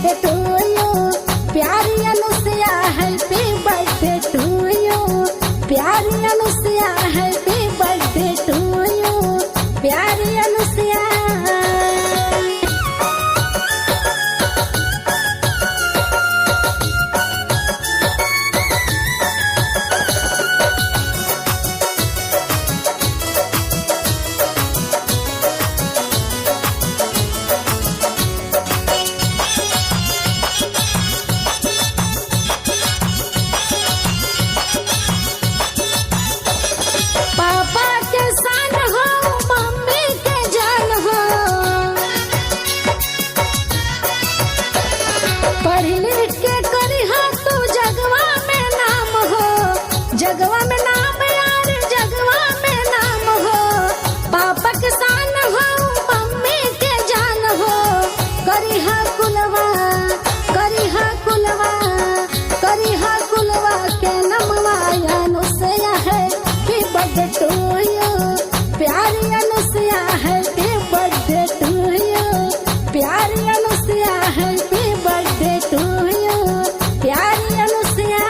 Birthday to you प्यारी Anusaya, happy birthday to you प्यारी Anusaya, happy birthday to you प्यारी अनुसया। पापा के सान हो, मम्मी के जान हो, पढ़ लिख के करी हो तू जगवा में नाम हो, जगवा में नाम यार, जगवा में नाम हो। पापा के सान हो, मम्मी के जान हो, करी हा कुलवा, करी हा कुलवा, करी हा कुलवा के नमवा अनुसया है, हैप्पी बर्थडे टू यू प्यारी Anusaya, happy birthday to you प्यारी Anusaya, happy birthday to you प्यारी अनुसया।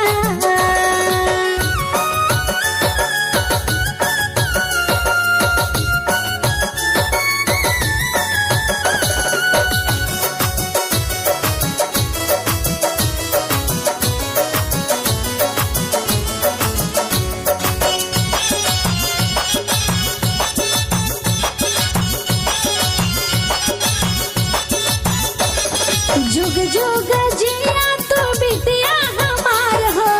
जुग जुग जिया तू बिटिया हमार हो,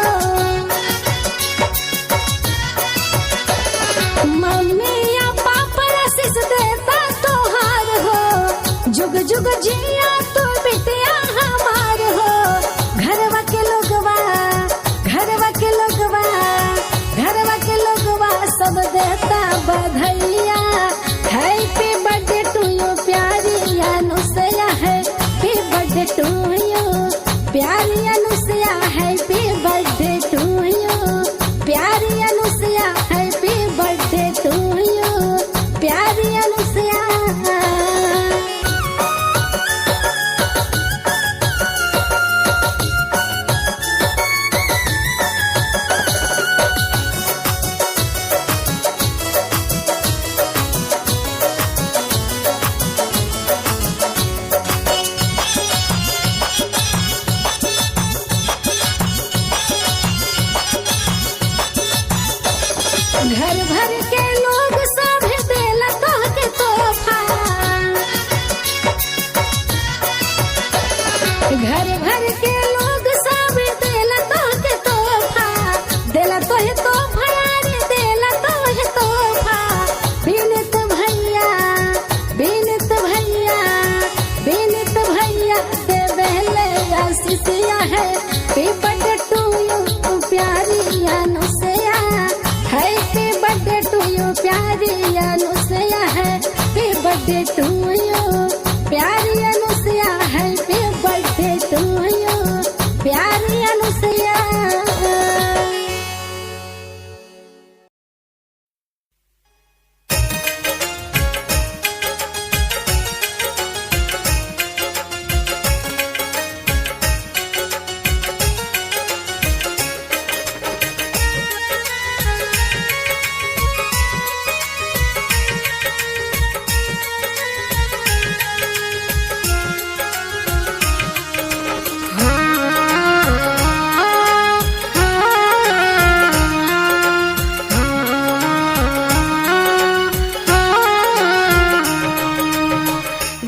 मम्मी या पापा आशीष देता तोहार हो। जुग जुग जिया तू बिटिया हमार हो, घरवा के लोगवा, घरवा के लोगवा, घरवा के लोगवा सब देता बधाइया, हैप्पी बर्थडे टू यू प्यारी Anusaya, happy birthday to you प्यारी Anusaya, happy birthday to you प्यारी Anusaya, happy birthday to you प्यारी अनुसया। घर भर के लोग सब देला तोहके तोहफा, घर भर के लोग सब देला तोहके तोहफा, देला तोहे तोहफा यारी, देला तोहे तोहफा। बिनत भैया, बिनत भैया, बिनत भैया दे बहले आशीषिया, हैप्पी बर्थडे टू यू प्यारी Anusaya, happy birthday to you प्यारी Anusaya, happy birthday to you प्यारी Anusaya, happy birthday to you प्यारी अनुसया।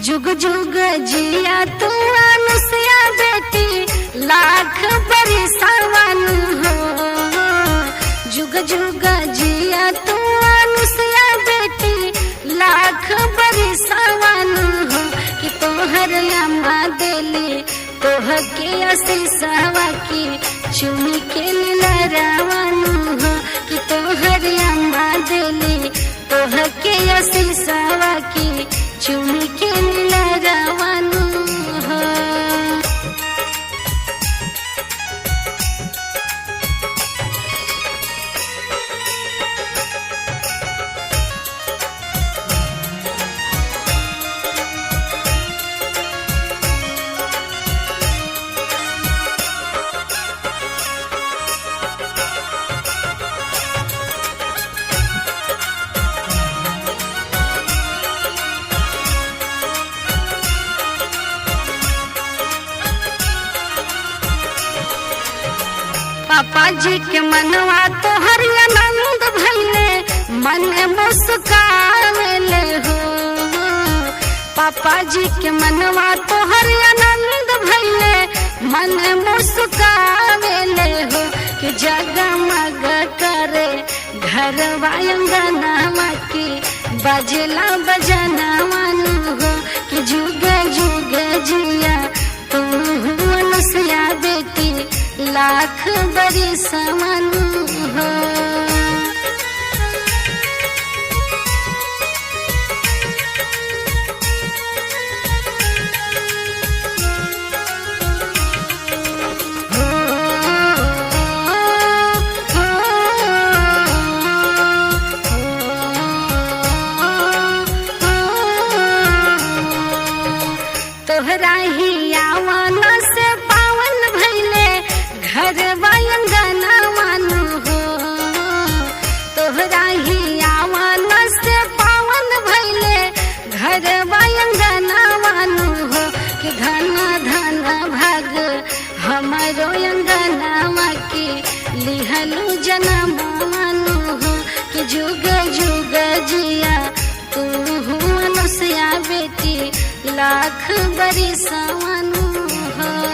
जुग जुग जिया तू अनुसया बेटी, लाख बरिसावन हो। जुग जुग जिया तू अनुसया बेटी, लाख बरिसावन हो। कि तोहर अम्मा देली तोह के आशीषवा की, चुमी के लरावन हो। कि तोहर अम्मा देली तोह के आशीषवा की, चुमी के लरावन हो। पापा जी के मनवा तो हर आनंद भइले, मन मुस्कावेले हो। पापा जी के मनवा तो हर आनंद भइले, मन मुस्कावेले हो। कि जगमग करे घरवा अंगनवा की, बजला बजनवा हो। कि जुग जुग जिया तू अनुसुया बेटी, लाख बरिस मनु हो। तोहरा ही आवन से पावन भइले, घर अंगना मानु हो। तोहरा ही आवन से पावन भइले, घर अंगना मानु हो। कि धन धन भाग हमारो अंगना की, लिहलु जन्म मानु हो। कि जुग जुग जिया तू अनुसुया बेटी, लाख बरिस मनु हो।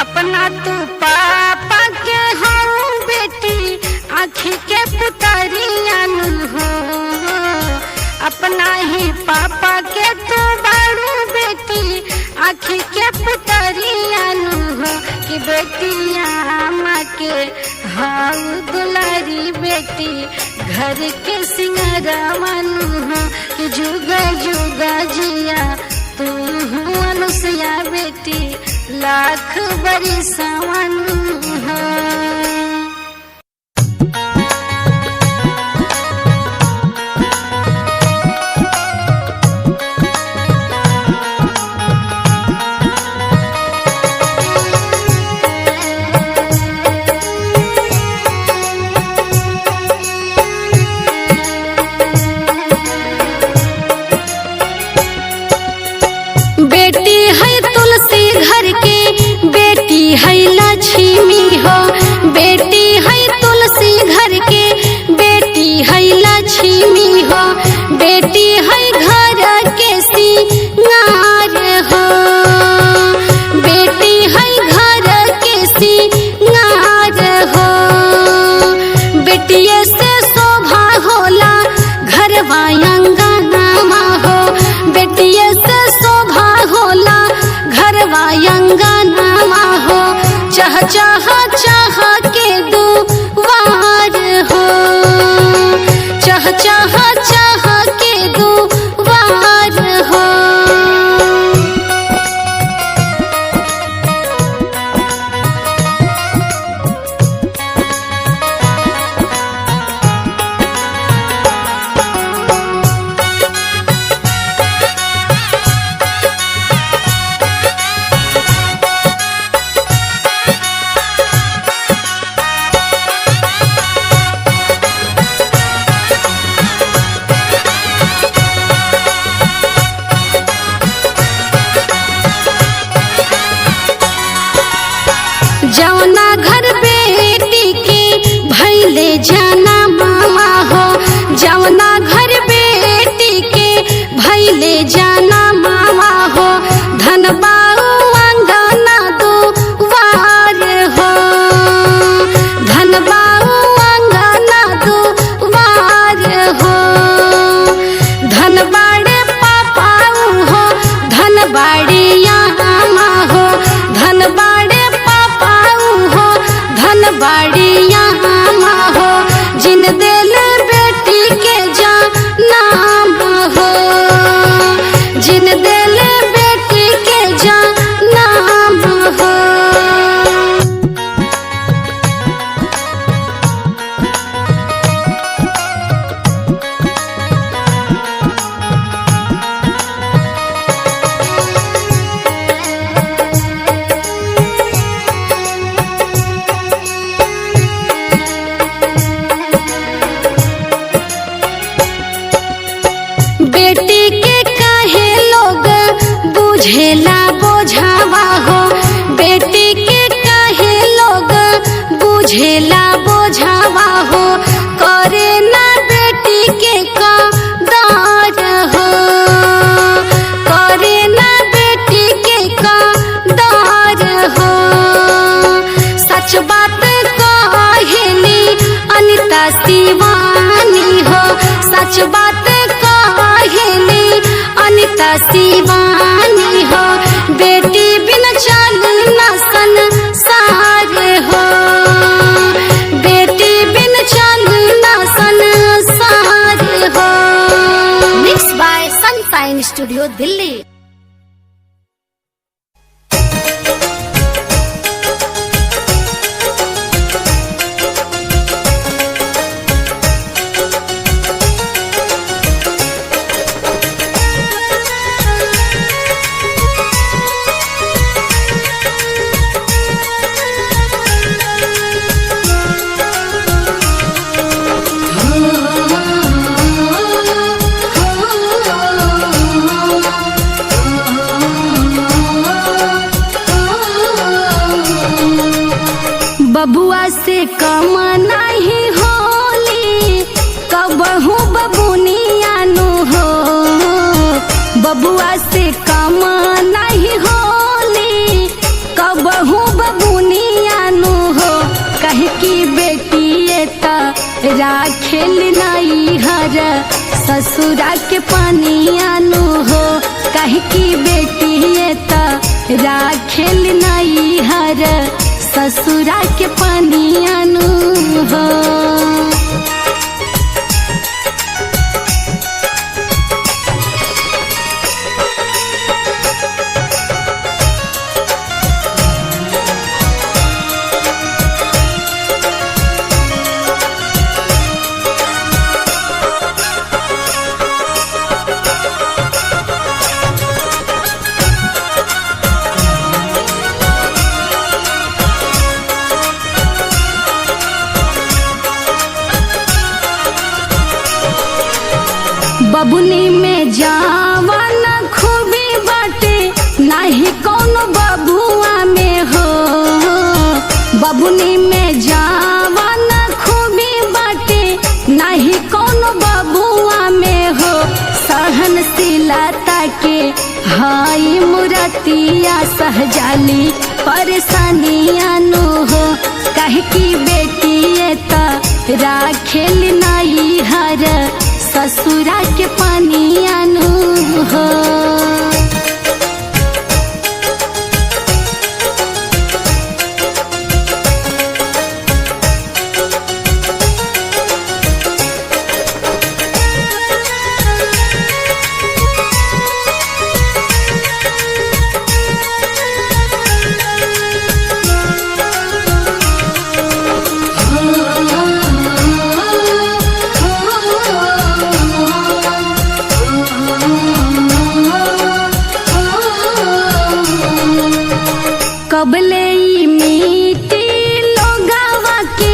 अपना तू पापा के हूँ बेटी, आँखी के पुतरियन हो। अपना ही पापा के तू बड़ू बेटी, आँखी के पुतरियन हो। कि बेटिया माँ के हाउ दुलारी बेटी, घर के सिंगरवन हो। कि जुग जुग जिया तू अनुसुया बेटी, लाख बरिस मनु हो। बेटी है तुलसी घर के, बेटी है लक्ष्मी हो। बेटी है तुलसी घर के, बेटी है लक्ष्मी हो। बेटी है घर के सिंगार हो। बेटी है घर के सिंगार हो। बेटिए से शोभा होला घरवा अंगनमा हो। बेटिए से शोभा होला घरवा अंगनमा हो। चाह चाह चाह के दुआर हो। चाह चाह चाह के दुआर हो। जौना घर बेटी के भैले जाना मामा हो। जौना घर बेटी के भैले जाना मामा हो। धनबाऊ अंगना दुआर हो। धनबाऊ अंगना दुआर हो। धनबाड़े पापाऊ हो, धनबाड़ी आमा हो। धनबाड़े धनबाड़िया माँ हो। जिन दिल बेटी के नाम हो। जिन दिल बेटी के नाम बुझेला बोझावा हो बेटी के काहे लोग बुझेला बोझावा हो करे ना बेटी के कदर हो करे ना बेटी के कदर हो सच बात कहेली अनिता शिवानी हो सच बात कहेली अनिता शिवानी हो बेटी बिन चल ना संसार हो बेटी बिन चल ना संसार हो। Mix by sunshine studio Delhi. बबुआ से कम नहीं होली कबहू बबुनिया नु हो बबुआ से कम नहीं होली कबहू बबुनिया नु हो कहे की बेटी त राखेल नहीं हर ससुरा के पानिया नु हो कहे की बेटी त राखेल नहीं हर ससुरा के पानिया नु हो। बबुनी में जावन खूबी बाटे नहीं कौनो बबुआ में हो बबुनी में जावन खूबी बाटे नहीं कौनो बबुआ में हो सहनशीलता के हाई मुरतिया सहजाली परेशानिया नु हो कहे की बेटी त राखेल नहीं हर ससुरा के पानिया नु हो। कबले मीठी लोगावा के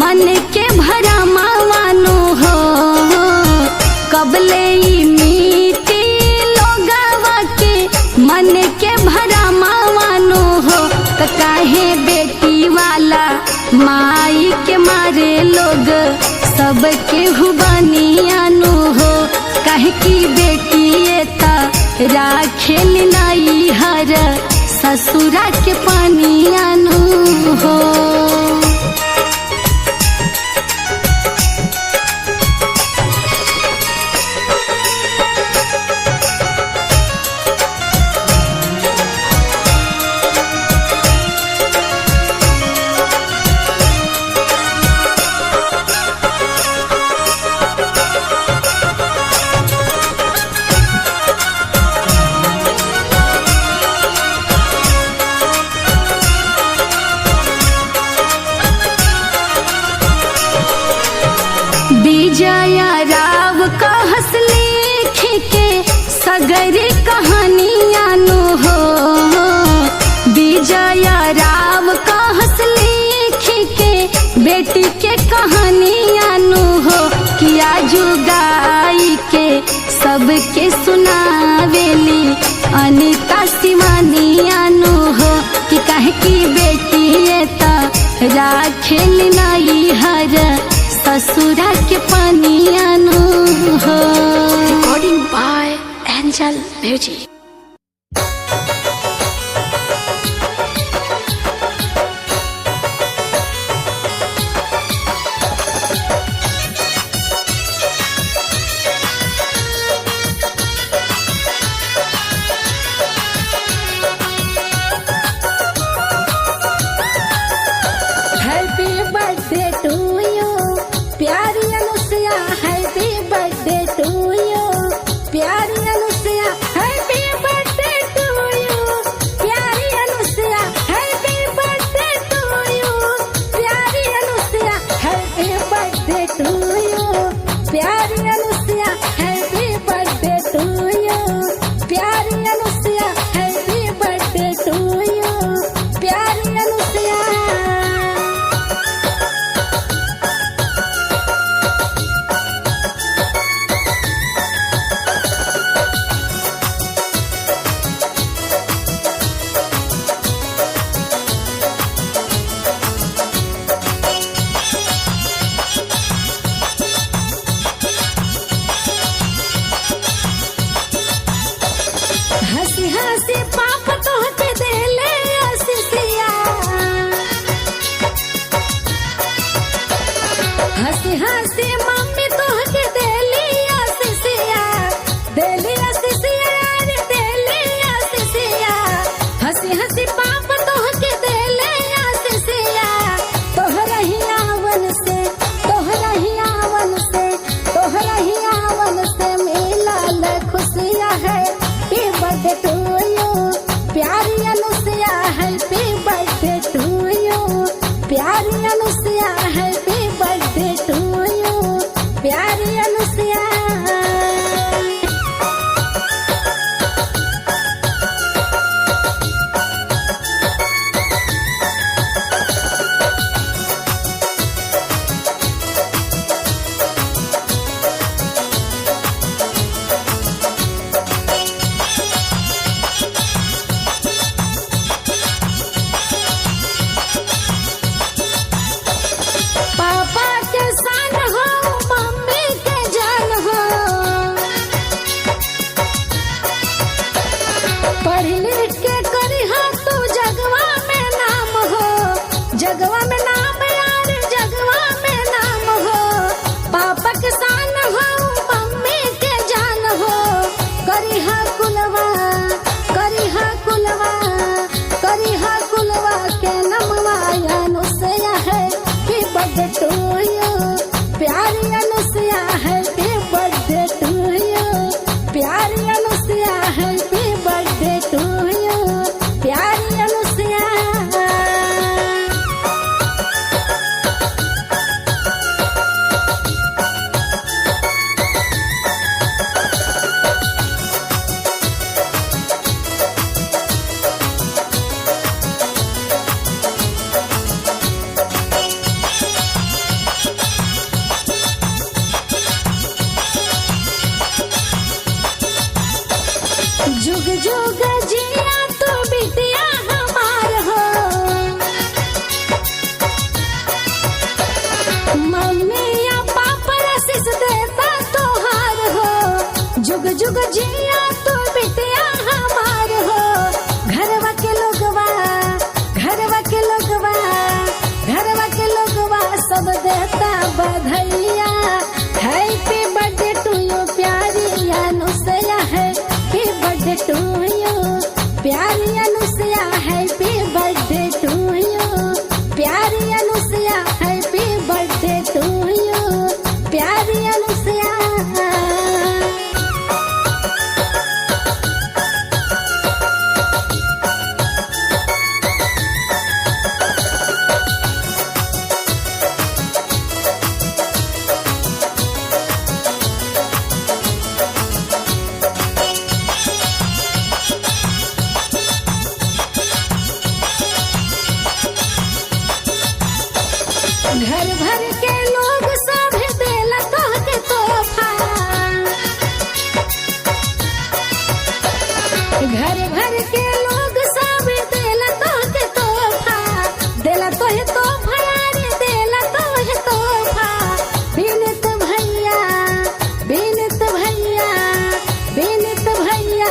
मन के भरा मावानो हो कबले मीठी लोगावा के मन के भरा मावानो हो तो काहे बेटी वाला माई के मारे लोग सबके हुबनिया नु हो काहे की बेटी त राखेल नहीं हर ससुरा के पानिया नु हो। विजया राव का हंसली के सगरी कहानिया नु हो विजया राव का हंसली के बेटी के कहानिया नु हो किया जुगाई के सबके सुनावेली Anita music. Happy birthday to you प्यारी Anusaya, happy birthday to you प्यारी Anusaya, happy birthday to you प्यारी Anusaya, happy birthday to you प्यारी Anusaya, happy birthday to you प्यारी Anusaya, happy birthday to you प्यारी Anusaya, happy birthday to you प्यारी अनुसया। हंसी हंसी पाप तोहके देले आशीषिया, हंसी हंसी मम्मी तोहके देली आशीषिया, देली आशीषिया रे देली आशीषिया, हंसी हंसी पाप तोहके देले आशीषिया, तोहरा ही आवन से तोहरा ही आवन से तोहरा ही आवन से मिलल खुशियाँ है। हैप्पी बर्थडे टू यू प्यारी Anusaya, happy birthday to you प्यारी Anusaya, happy birthday to you प्यारी अनुसया। पापा के सान हो मम्मी के जान हो, पढ़ लिख के करी हो तू जगवा में नाम हो, जगवा में नाम यार जगवा में नाम हो, पापा के सान हो मम्मी के जान हो, करी हा कुलवा करी हा कुलवा करी हा कुलवा के नमवा अनुसया है। हैप्पी बर्थडे टू यू प्यारी Anusaya, happy birthday to you प्यारी Anusaya, happy birthday to you प्यारी अनुसया। जुग जुग जिया तू बिटिया हमार हो, मम्मी या पापा आशीष देता तोहार हो, जुग जुग जिया तू बिटिया हमार हो, घरवा के लोगवा घरवा के लोगवा घरवा के लोगवा सब देता बधाइया। हैप्पी बर्थडे टू यू प्यारी Anusaya, happy birthday to you प्यारी Anusaya, happy birthday to you प्यारी Anusaya, happy birthday to you प्यारी अनुसया। घर भर के लोग सब देला तोहके तोहफा, घर भर के लोग सब देला तोहके तोहफा, देला तोहे तोहफा रे देला तोहे तोहफा। बिनत भैया बिनत भैया बिनत भैया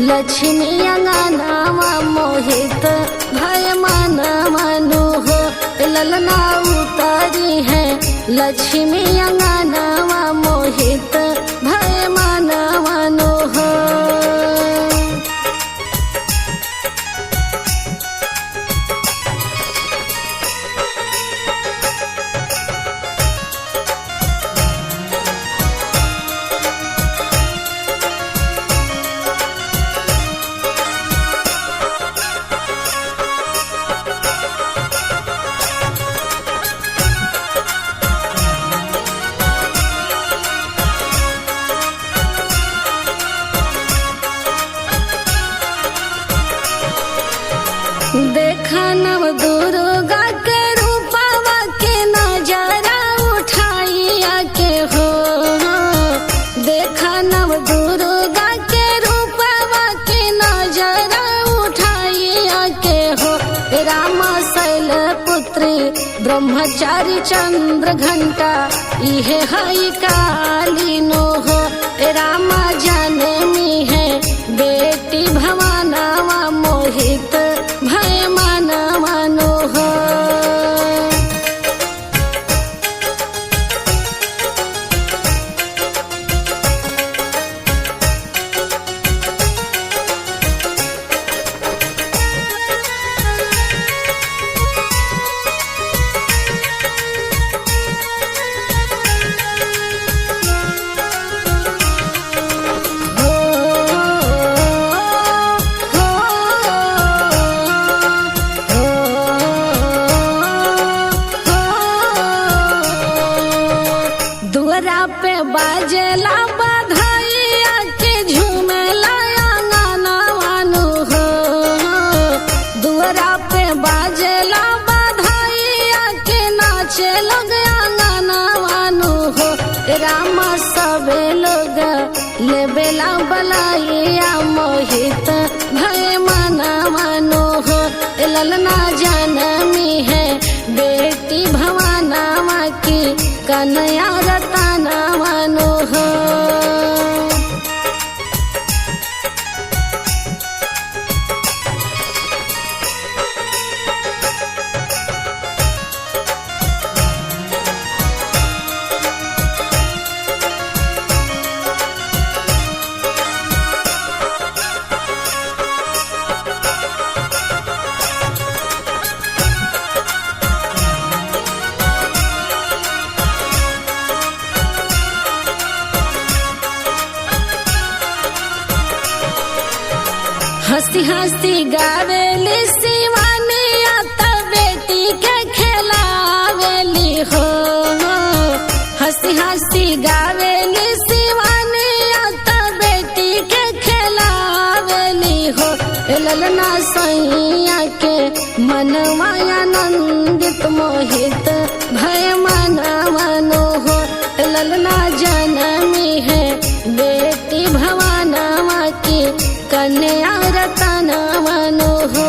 लक्ष्मी अंगनावा मोहित भय मन मनु हो ललना उतारी है लक्ष्मी अंगनावा मोहित भय मन मनु हो। देखा नव दुर्गा के रूपवा के नजरा उठाइया के हो देखा नव दुर्गा के रूपवा के नजरा उठाइया के हो। राम शैल पुत्री ब्रह्मचारी चंद्र घंटा इहे हई काली नो हो। राम जनमी है बेटी भवानावा मोहित भय मन मनु हो। दुआरा पे बाजेला बधाइया के झूमेला अंगनवा नु हो दुआरा पे बाजेला बधाइया के नाचे लोग अंगनवा नु हो। राम सबे लोग लेबेला बलाइया मोहित भय मन मनु हो। ललना जनमी है बेटी भवानावा की कन्या रतना मनु हो। हंसी हंसी गावेली शिवानिया त बेटी के खिलावेली हो हंसी हंसी गावेली शिवानिया त बेटी के खिलावेली हो। ललना सैया के मनवा आनंदित मोहित भय मन मनु हो। ललना जनमी है बेटी भवानावा की कन्या रतना मनु हो।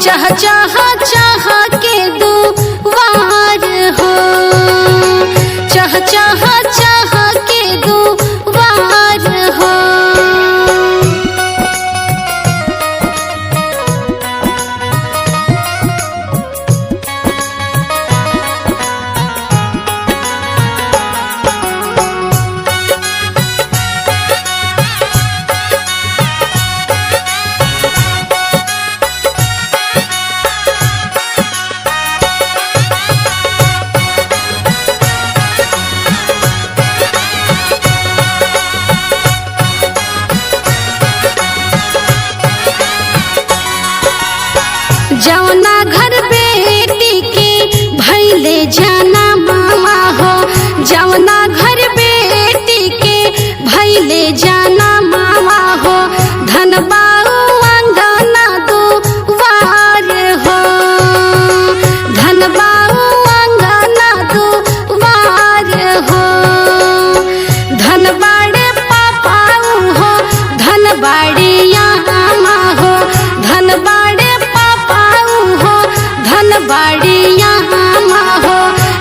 चाह चाह के दुआर हो, चाह चाह चाह के दुआर हो। जाना मामा हो, जवना घर बेटी के भैले जाना मामा हो, धन बाऊ अंगना दुआर हो, धन बाऊ अंगना दुआर हो, धन बाड़े पापाऊ हो, धन बाड़े यामा हो, धन बाड़े पापाऊ हो, धन बाड़े यामा हो,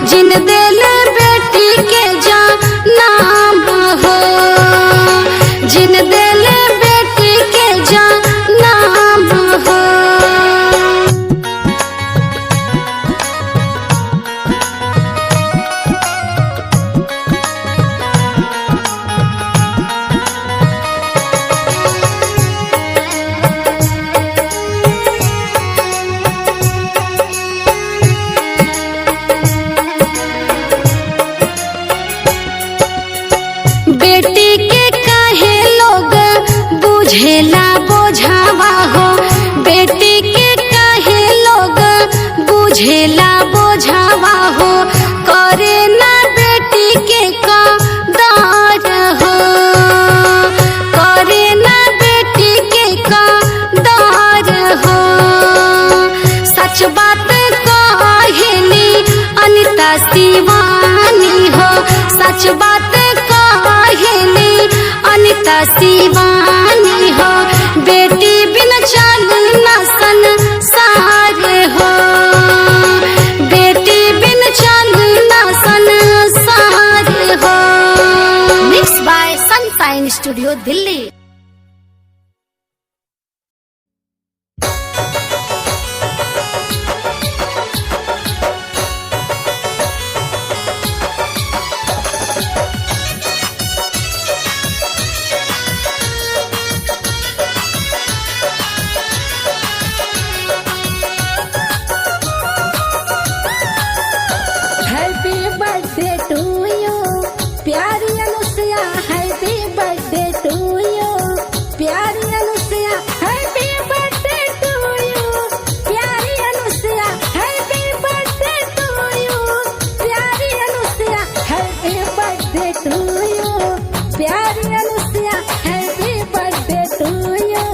जिन दिल बेटी के नाम हो, जिन दिल बेटी के नाम हो। बेटी के काहे लोग बुझेला बोझावा हो, बेटी के काहे लोग बुझेला बोझावा हो, करे ना बेटी के कदर हो, करे ना बेटी के कदर हो। सच बात कहेली अनिता शिवानी हो, सच बात कहेली अनिता शिवानी हो, बेटी बिन चल ना संसार हो, बेटी बिन चल ना संसार हो। Mix by sunshine studio Delhi. Happy birthday to you प्यारी Anusaya, happy birthday to you प्यारी Anusaya, happy birthday to you प्यारी Anusaya, happy birthday to you प्यारी Anusaya, happy birthday to you प्यारी Anusaya, happy birthday to you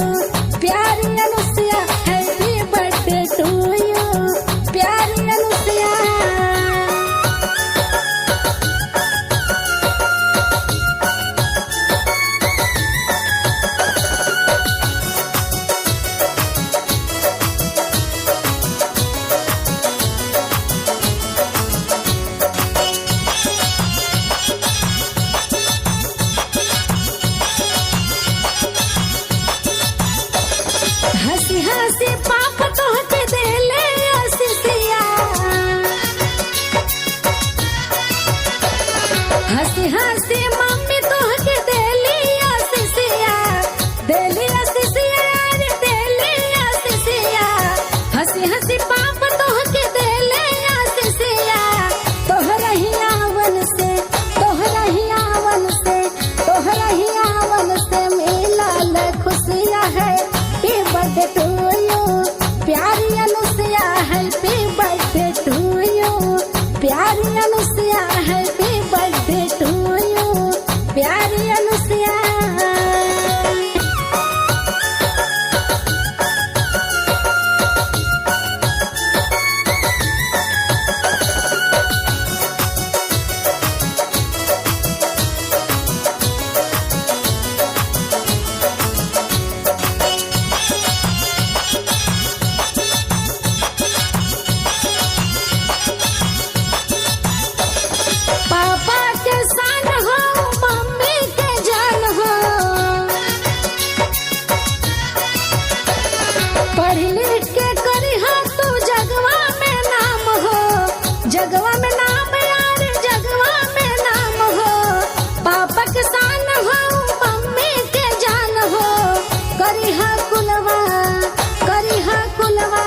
प्यारी Anusaya, happy birthday to you प्यारी अनुसया। हंसी हंसी पाप तोहके देले आशीषिया, हंसी हंसी मम्मी तोहके देली आशीषिया, देली आशीषिया रे देली आशीषिया, हंसी हंसी पाप तोहके देले आशीषिया, तोहरा ही आवन से, तोहरा ही आवन से, तोहरा ही आवन से मिलल खुशियाँ है। हैप्पी बर्थडे टू यू प्यारी Anusaya, happy birthday to you प्यारी Anusaya, happy birthday to you प्यारी अनुसया। पापा के सान हो, मम्मी के जान हो, पढ़ लिख के करी हो तू जगवा में नाम हो, जगवा में नाम यार जगवा में नाम हो, पापा के सान हो, मम्मी के जान हो, करी हा कुलवा, करी हा कुलवा,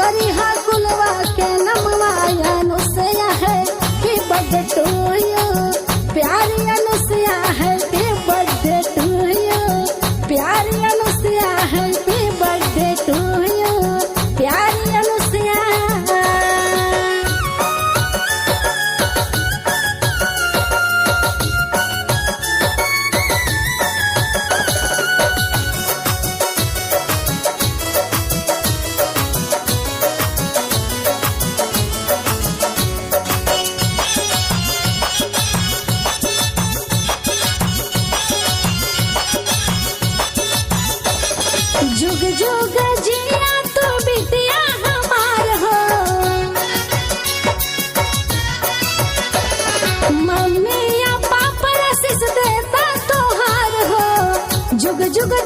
करी हा कुलवा के नमवा अनुसया है। हैप्पी बर्थडे टू यू प्यारी Anusaya, happy birthday to you प्यारी Anusaya, happy birthday to you प्यारी अनुसया।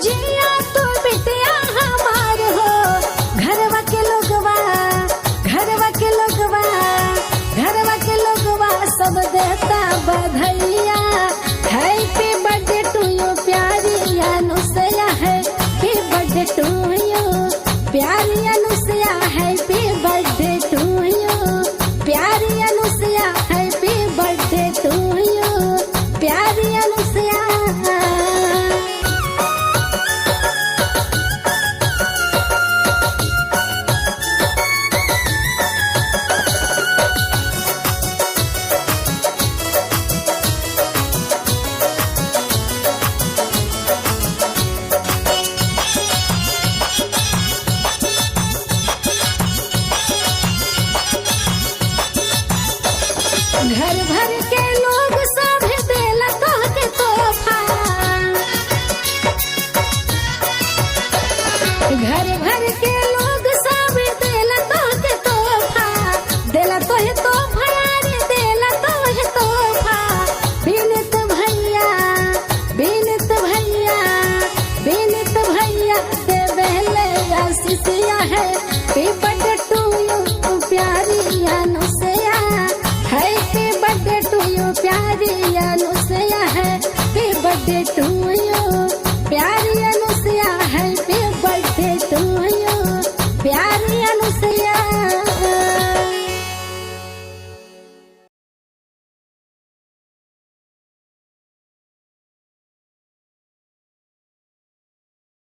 जिया तू बिटिया हमार हो। घरवा के लोगवा सब देता बधाइया। हैप्पी बर्थडे टू यू प्यारी Anusaya, happy birthday to you प्यारी Anusaya, happy birthday to you प्यारी Anusaya, happy birthday to you प्यारी अनुसया। घर भर के लोग सब देला तोहके तोहफा। घर भर के लोग सब देला तोहके तोहफा। देला तोहे तोहफा रे, देला तोहे तोहफा। बिनत भैया दे बहले आशीषिया है। हैप्पी बर्थडे टू यू प्यारी Anusaya, happy birthday to you प्यारी Anusaya, happy birthday to you प्यारी Anusaya, happy birthday to you प्यारी